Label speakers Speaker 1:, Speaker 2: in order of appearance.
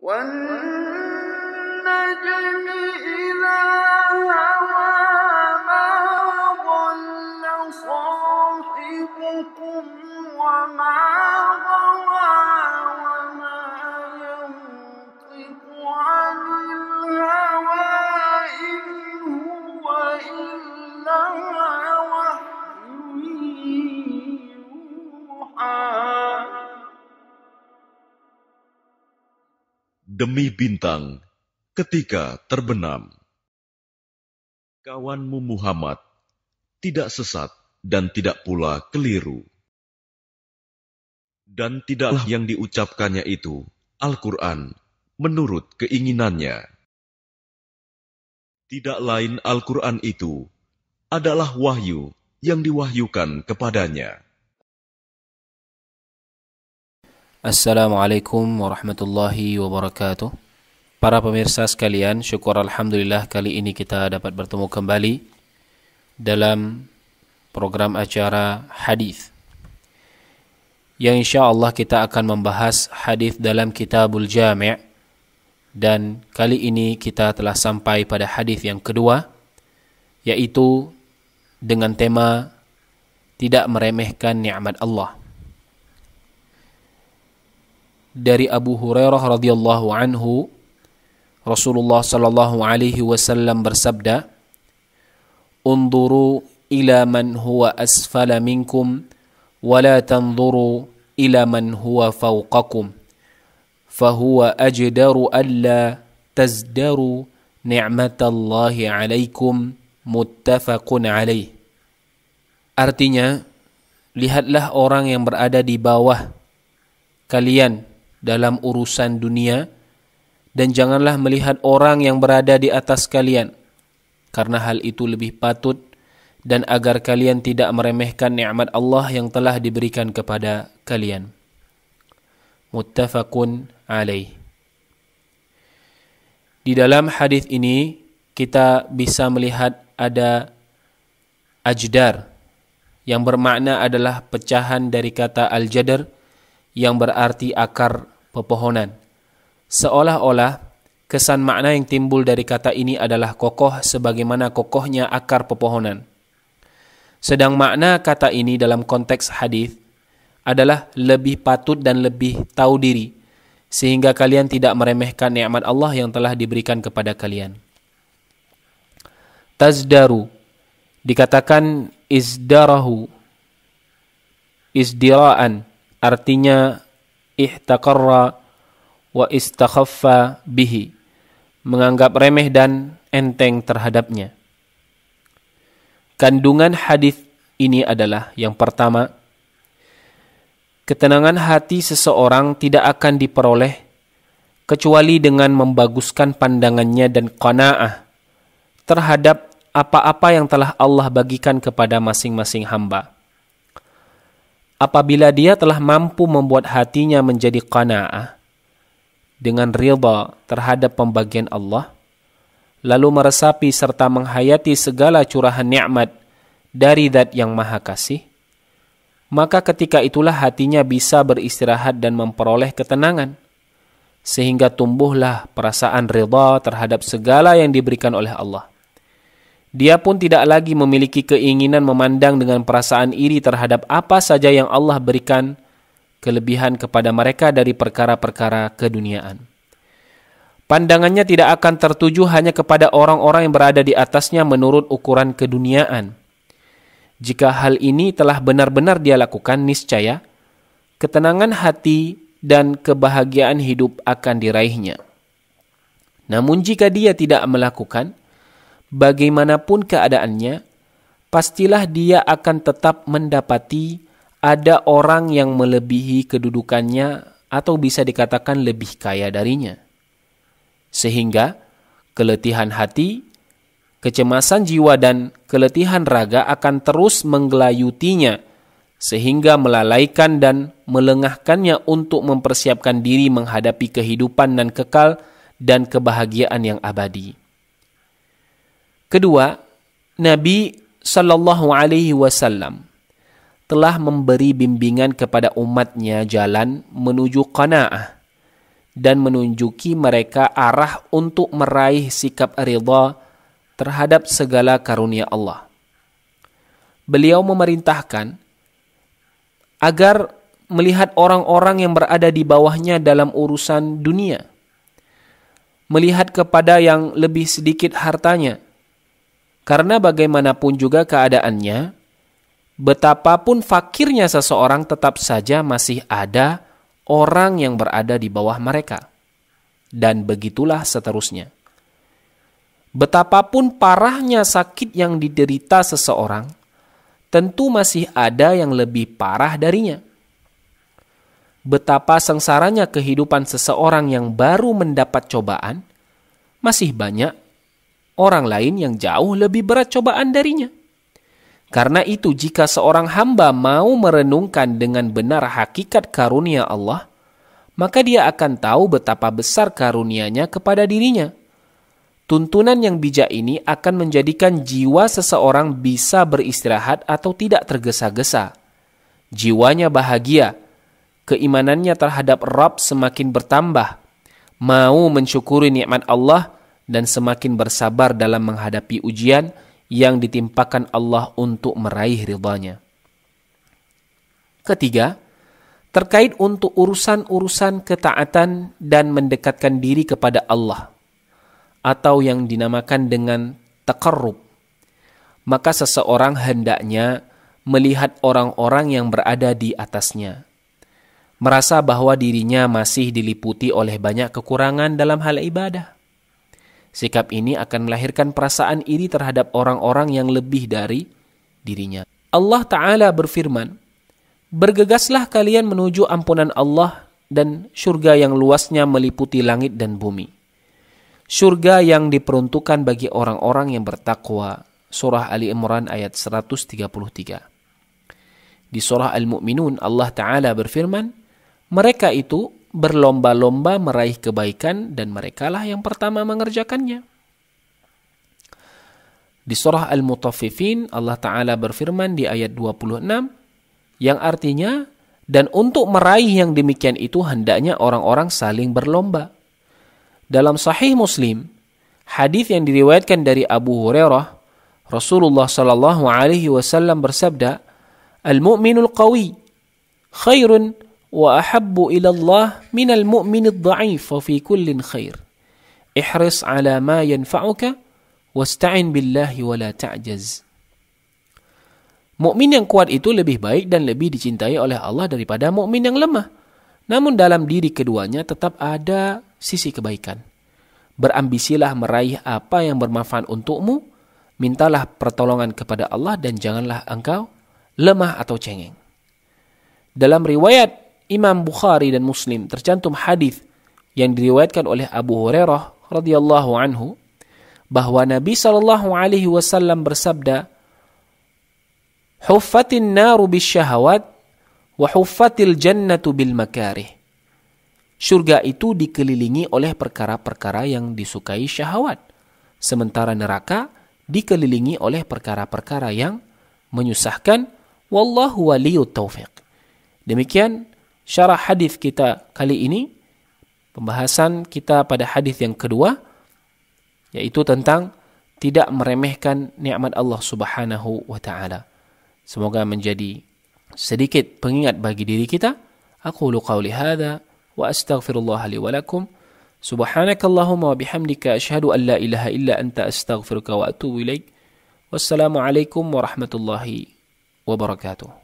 Speaker 1: وَالنَّجْمِ إِذَا هَوَى مَا ضَلَّ صَاحِبُكُمْ وَمَا غَوَى وَمَا يَنطِقُ عَنِ الْهَوَى إِنْ هُوَ إِلَّا وَحْيٌ يُوحَى.
Speaker 2: Demi bintang, ketika terbenam. Kawanmu Muhammad tidak sesat dan tidak pula keliru. Dan tidaklah yang diucapkannya itu, Al-Quran, menurut keinginannya. Tidak lain Al-Quran itu adalah wahyu yang diwahyukan kepadanya.
Speaker 3: Assalamualaikum warahmatullahi wabarakatuh. Para pemirsa sekalian, syukur alhamdulillah kali ini kita dapat bertemu kembali dalam program acara hadis, yang insyaAllah kita akan membahas hadis dalam Kitabul Jami', dan kali ini kita telah sampai pada hadis yang kedua, yaitu dengan tema tidak meremehkan nikmat Allah. Dari Abu Hurairah radhiyallahu anhu, Rasulullah sallallahu alaihi wasallam bersabda, "Unduru ila man huwa asfala minkum wa la tanzuru ila man huwa fawqakum, fahuwa ajdaru alla tazdaru ni'matallahi alaikum, muttafaqun alaih." Artinya, lihatlah orang yang berada di bawah kalian dalam urusan dunia, dan janganlah melihat orang yang berada di atas kalian, karena hal itu lebih patut, dan agar kalian tidak meremehkan nikmat Allah yang telah diberikan kepada kalian. Muttafaqun alaih. Di dalam hadis ini kita bisa melihat ada ajdar, yang bermakna adalah pecahan dari kata al-jadar, yang berarti akar pepohonan. Seolah-olah kesan makna yang timbul dari kata ini adalah kokoh sebagaimana kokohnya akar pepohonan. Sedang makna kata ini dalam konteks hadis adalah lebih patut dan lebih tahu diri, sehingga kalian tidak meremehkan nikmat Allah yang telah diberikan kepada kalian. Tazdaru dikatakan izdarahu, izdiraan, artinya ihtaqarra wa istakhaffa bihi, menganggap remeh dan enteng terhadapnya. Kandungan hadis ini adalah yang pertama, ketenangan hati seseorang tidak akan diperoleh kecuali dengan membaguskan pandangannya dan qanaah terhadap apa-apa yang telah Allah bagikan kepada masing-masing hamba. Apabila dia telah mampu membuat hatinya menjadi qanaah dengan ridha terhadap pembagian Allah, lalu meresapi serta menghayati segala curahan nikmat dari Zat yang Maha Kasih, maka ketika itulah hatinya bisa beristirahat dan memperoleh ketenangan, sehingga tumbuhlah perasaan ridha terhadap segala yang diberikan oleh Allah. Dia pun tidak lagi memiliki keinginan memandang dengan perasaan iri terhadap apa saja yang Allah berikan kelebihan kepada mereka dari perkara-perkara keduniaan. Pandangannya tidak akan tertuju hanya kepada orang-orang yang berada di atasnya menurut ukuran keduniaan. Jika hal ini telah benar-benar dia lakukan, niscaya ketenangan hati dan kebahagiaan hidup akan diraihnya. Namun jika dia tidak melakukan, bagaimanapun keadaannya, pastilah dia akan tetap mendapati ada orang yang melebihi kedudukannya atau bisa dikatakan lebih kaya darinya. Sehingga keletihan hati, kecemasan jiwa dan keletihan raga akan terus menggelayutinya, sehingga melalaikan dan melengahkannya untuk mempersiapkan diri menghadapi kehidupan dan kekal dan kebahagiaan yang abadi. Kedua, Nabi Sallallahu Alaihi Wasallam telah memberi bimbingan kepada umatnya jalan menuju qanaah dan menunjuki mereka arah untuk meraih sikap ridha terhadap segala karunia Allah. Beliau memerintahkan agar melihat orang-orang yang berada di bawahnya dalam urusan dunia, melihat kepada yang lebih sedikit hartanya, karena bagaimanapun juga keadaannya, betapapun fakirnya seseorang tetap saja masih ada orang yang berada di bawah mereka. Dan begitulah seterusnya. Betapapun parahnya sakit yang diderita seseorang, tentu masih ada yang lebih parah darinya. Betapa sengsaranya kehidupan seseorang yang baru mendapat cobaan, masih banyak orang lain yang jauh lebih berat cobaan darinya. Karena itu, jika seorang hamba mau merenungkan dengan benar hakikat karunia Allah, maka dia akan tahu betapa besar karunia-Nya kepada dirinya. Tuntunan yang bijak ini akan menjadikan jiwa seseorang bisa beristirahat atau tidak tergesa-gesa. Jiwanya bahagia, keimanannya terhadap Rabb semakin bertambah, mau mensyukuri nikmat Allah, dan semakin bersabar dalam menghadapi ujian yang ditimpakan Allah untuk meraih ridha-Nya. Ketiga, terkait untuk urusan-urusan ketaatan dan mendekatkan diri kepada Allah, atau yang dinamakan dengan taqarrub, maka seseorang hendaknya melihat orang-orang yang berada di atasnya, merasa bahwa dirinya masih diliputi oleh banyak kekurangan dalam hal ibadah. Sikap ini akan melahirkan perasaan iri terhadap orang-orang yang lebih dari dirinya. Allah Ta'ala berfirman, "Bergegaslah kalian menuju ampunan Allah dan syurga yang luasnya meliputi langit dan bumi." Syurga yang diperuntukkan bagi orang-orang yang bertakwa. Surah Ali Imran ayat 133. Di surah Al-Mu'minun Allah Ta'ala berfirman, mereka itu berlomba-lomba meraih kebaikan dan merekalah yang pertama mengerjakannya. Di surah Al-Mutaffifin Allah Ta'ala berfirman di ayat 26 yang artinya, dan untuk meraih yang demikian itu hendaknya orang-orang saling berlomba. Dalam Sahih Muslim, hadis yang diriwayatkan dari Abu Hurairah, Rasulullah sallallahu alaihi wasallam bersabda, "Al-mu'minul qawi khairun wa ahabbu ila Allah minal mu'minid dha'if wa fi kullin khair. Ihris ala ma yanfa'uka wasta'in billahi wa la ta'jaz." Mukmin yang kuat itu lebih baik dan lebih dicintai oleh Allah daripada mukmin yang lemah. Namun dalam diri keduanya tetap ada sisi kebaikan. Berambisilah meraih apa yang bermanfaat untukmu, mintalah pertolongan kepada Allah dan janganlah engkau lemah atau cengeng. Dalam riwayat Imam Bukhari dan Muslim tercantum hadis yang diriwayatkan oleh Abu Hurairah radhiyallahu anhu bahwa Nabi sallallahu alaihi wasallam bersabda, "Huffatin naru bisyahawat wa huffatil jannatu bil makarih." Surga itu dikelilingi oleh perkara-perkara yang disukai syahwat, sementara neraka dikelilingi oleh perkara-perkara yang menyusahkan. Wallahu waliyut taufiq. Demikian syarah hadis kita kali ini. Pembahasan kita pada hadis yang kedua, yaitu tentang tidak meremehkan nikmat Allah Subhanahu wa taala. Semoga menjadi sedikit pengingat bagi diri kita. Aqulu qawli hadza wa astaghfirullah li wa lakum. Subhanakallahumma wa bihamdika asyhadu an la ilaha illa anta astaghfiruka wa atubu ilaik. Wassalamu alaikum warahmatullahi wabarakatuh.